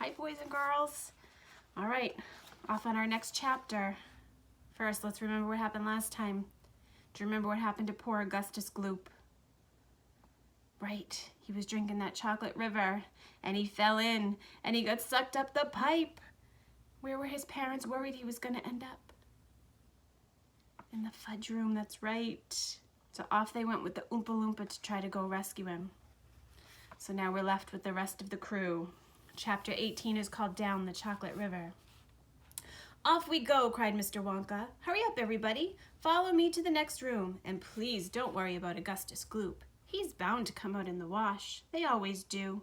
Hi, boys and girls. All right, off on our next chapter. First, let's remember what happened last time. Do you remember what happened to poor Augustus Gloop? Right, he was drinking that chocolate river, and he fell in, and he got sucked up the pipe. Where were his parents worried he was going to end up? In the fudge room, that's right. So off they went with the Oompa Loompa to try to go rescue him. So now we're left with the rest of the crew. Chapter 18 is called Down the Chocolate River. Off we go, cried Mr. Wonka. Hurry up, everybody. Follow me to the next room. And please don't worry about Augustus Gloop. He's bound to come out in the wash. They always do.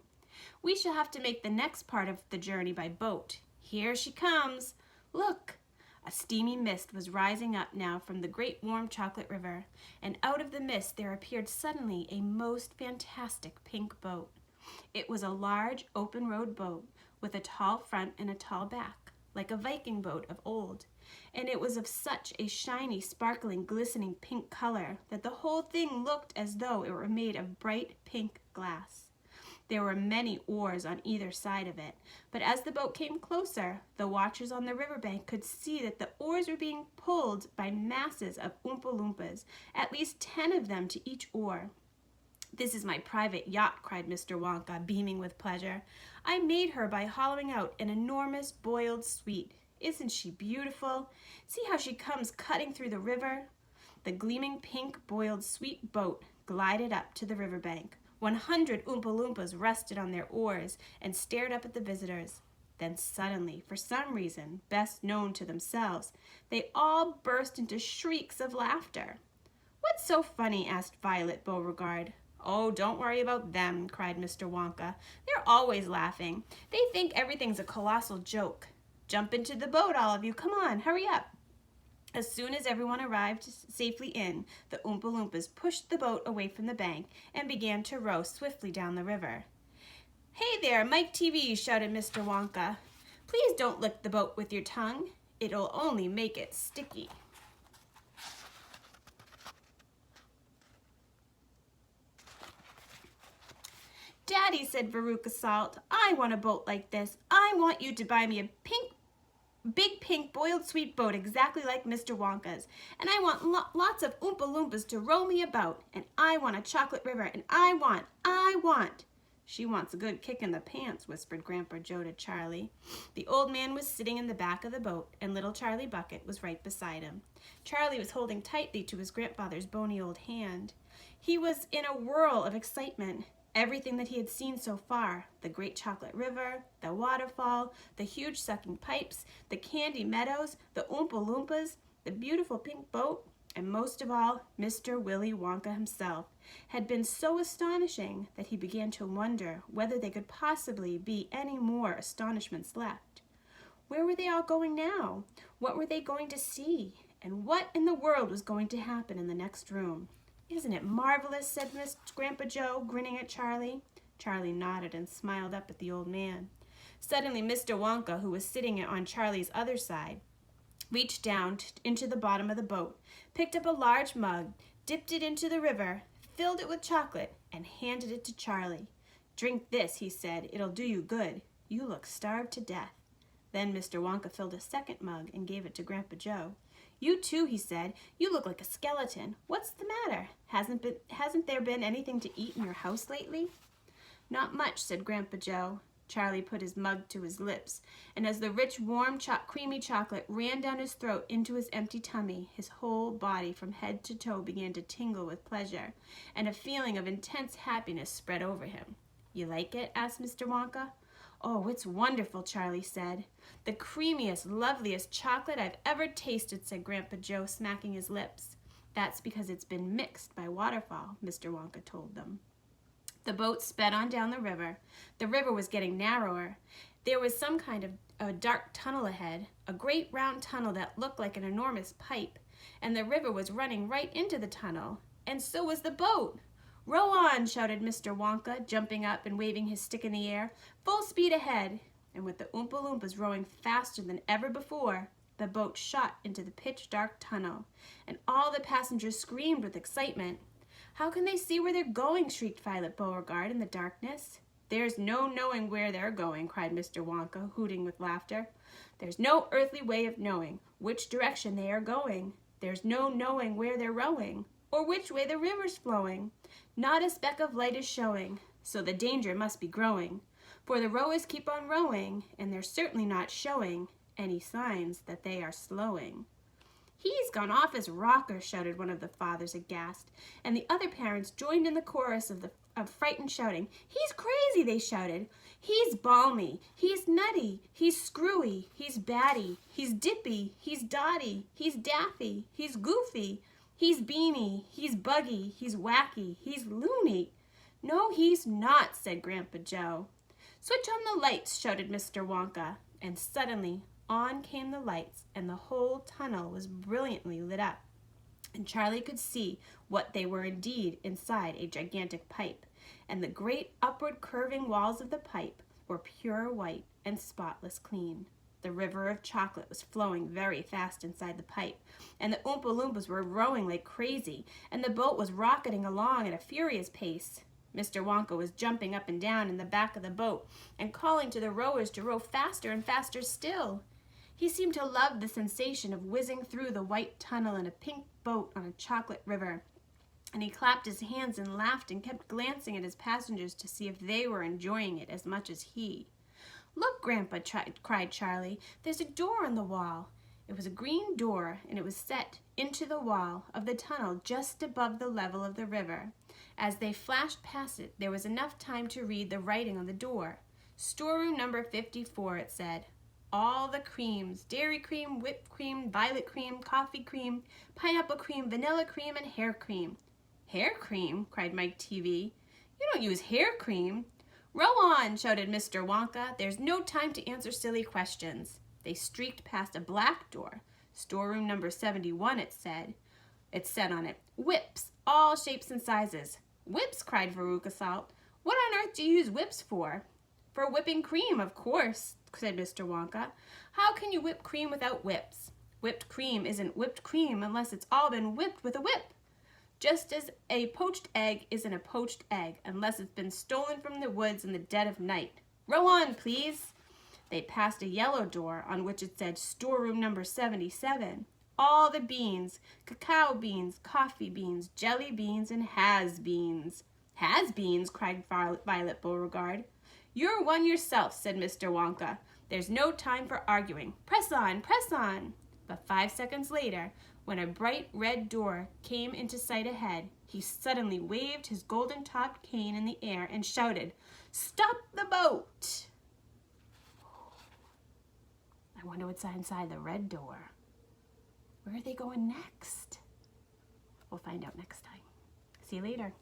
We shall have to make the next part of the journey by boat. Here she comes. Look! A steamy mist was rising up now from the great warm chocolate river, and out of the mist there appeared suddenly a most fantastic pink boat. It was a large open-rowed boat with a tall front and a tall back, like a Viking boat of old, and it was of such a shiny, sparkling, glistening pink color that the whole thing looked as though it were made of bright pink glass. There were many oars on either side of it, but as the boat came closer, the watchers on the riverbank could see that the oars were being pulled by masses of Oompa Loompas, at least 10 of them to each oar. This is my private yacht, cried Mr. Wonka, beaming with pleasure. I made her by hollowing out an enormous boiled sweet. Isn't she beautiful? See how she comes cutting through the river? The gleaming pink boiled sweet boat glided up to the riverbank. 100 Oompa Loompas rested on their oars and stared up at the visitors. Then suddenly, for some reason best known to themselves, they all burst into shrieks of laughter. What's so funny? Asked Violet Beauregard. Oh, don't worry about them, cried Mr. Wonka. They're always laughing. They think everything's a colossal joke. Jump into the boat, all of you. Come on, hurry up. As soon as everyone arrived safely in, the Oompa Loompas pushed the boat away from the bank and began to row swiftly down the river. Hey there, Mike TV, shouted Mr. Wonka. Please don't lick the boat with your tongue. It'll only make it sticky. Daddy, said Veruca Salt, I want a boat like this. I want you to buy me a big pink boiled sweet boat exactly like Mr. Wonka's. And I want lots of Oompa Loompas to row me about. And I want a chocolate river. And I want. She wants a good kick in the pants, whispered Grandpa Joe to Charlie. The old man was sitting in the back of the boat, and little Charlie Bucket was right beside him. Charlie was holding tightly to his grandfather's bony old hand. He was in a whirl of excitement. Everything that he had seen so far, the great chocolate river, the waterfall, the huge sucking pipes, the candy meadows, the Oompa Loompas, the beautiful pink boat, and most of all, Mr. Willy Wonka himself, had been so astonishing that he began to wonder whether there could possibly be any more astonishments left. Where were they all going now? What were they going to see? And what in the world was going to happen in the next room? Isn't it marvelous, said Grandpa Joe, grinning at Charlie. Charlie nodded and smiled up at the old man. Suddenly, Mr. Wonka, who was sitting on Charlie's other side, reached down into the bottom of the boat, picked up a large mug, dipped it into the river, filled it with chocolate, and handed it to Charlie. Drink this, he said. It'll do you good. You look starved to death. Then Mr. Wonka filled a second mug and gave it to Grandpa Joe. You too, he said. You look like a skeleton. What's the matter? Hasn't there been anything to eat in your house lately? Not much, said Grandpa Joe. Charlie put his mug to his lips, and as the rich, warm, creamy chocolate ran down his throat into his empty tummy, his whole body from head to toe began to tingle with pleasure, and a feeling of intense happiness spread over him. You like it? Asked Mr. Wonka. Oh, it's wonderful, Charlie said. The creamiest, loveliest chocolate I've ever tasted, said Grandpa Joe, smacking his lips. That's because it's been mixed by waterfall, Mr. Wonka told them. The boat sped on down the river. The river was getting narrower. There was some kind of a dark tunnel ahead, a great round tunnel that looked like an enormous pipe, and the river was running right into the tunnel, and so was the boat. Row on, shouted Mr. Wonka, jumping up and waving his stick in the air. Full speed ahead. And with the Oompa Loompas rowing faster than ever before, the boat shot into the pitch-dark tunnel, and all the passengers screamed with excitement. How can they see where they're going? Shrieked Violet Beauregard in the darkness. There's no knowing where they're going, cried Mr. Wonka, hooting with laughter. There's no earthly way of knowing which direction they are going. There's no knowing where they're rowing, or which way the river's flowing. Not a speck of light is showing, so the danger must be growing. For the rowers keep on rowing, and they're certainly not showing any signs that they are slowing. He's gone off his rocker, shouted one of the fathers aghast, and the other parents joined in the chorus of frightened shouting. He's crazy, they shouted. He's balmy, he's nutty, he's screwy, he's batty, he's dippy, he's dotty, he's daffy, he's goofy, he's beany, he's buggy, he's wacky, he's loony. No, he's not, said Grandpa Joe. Switch on the lights, shouted Mr. Wonka, and suddenly on came the lights, and the whole tunnel was brilliantly lit up, and Charlie could see what they were indeed inside a gigantic pipe, and the great upward curving walls of the pipe were pure white and spotless clean. The river of chocolate was flowing very fast inside the pipe, and the Oompa Loompas were rowing like crazy, and the boat was rocketing along at a furious pace. Mr. Wonka was jumping up and down in the back of the boat and calling to the rowers to row faster and faster still. He seemed to love the sensation of whizzing through the white tunnel in a pink boat on a chocolate river, and he clapped his hands and laughed and kept glancing at his passengers to see if they were enjoying it as much as he. Look, Grandpa, cried Charlie, there's a door on the wall. It was a green door, and it was set into the wall of the tunnel just above the level of the river. As they flashed past it, there was enough time to read the writing on the door. Storeroom number 54, it said. All the creams, dairy cream, whipped cream, violet cream, coffee cream, pineapple cream, vanilla cream, and hair cream. Hair cream? Cried Mike TV. You don't use hair cream. Row on, shouted Mr. Wonka. There's no time to answer silly questions. They streaked past a black door. Storeroom number 71, it said. It said on it, whips, all shapes and sizes. Whips, cried Veruca Salt. What on earth do you use whips for? For whipping cream, of course, said Mr. Wonka. How can you whip cream without whips? Whipped cream isn't whipped cream unless it's all been whipped with a whip. Just as a poached egg isn't a poached egg unless it's been stolen from the woods in the dead of night. Row on, please. They passed a yellow door on which it said Storeroom number 77. All the beans, cacao beans, coffee beans, jelly beans, and has-beens. Has-beens, cried Violet Beauregard. You're one yourself, said Mr. Wonka. There's no time for arguing. Press on, press on. But 5 seconds later, when a bright red door came into sight ahead, he suddenly waved his golden-topped cane in the air and shouted, Stop the boat! I wonder what's inside the red door. Where are they going next? We'll find out next time. See you later.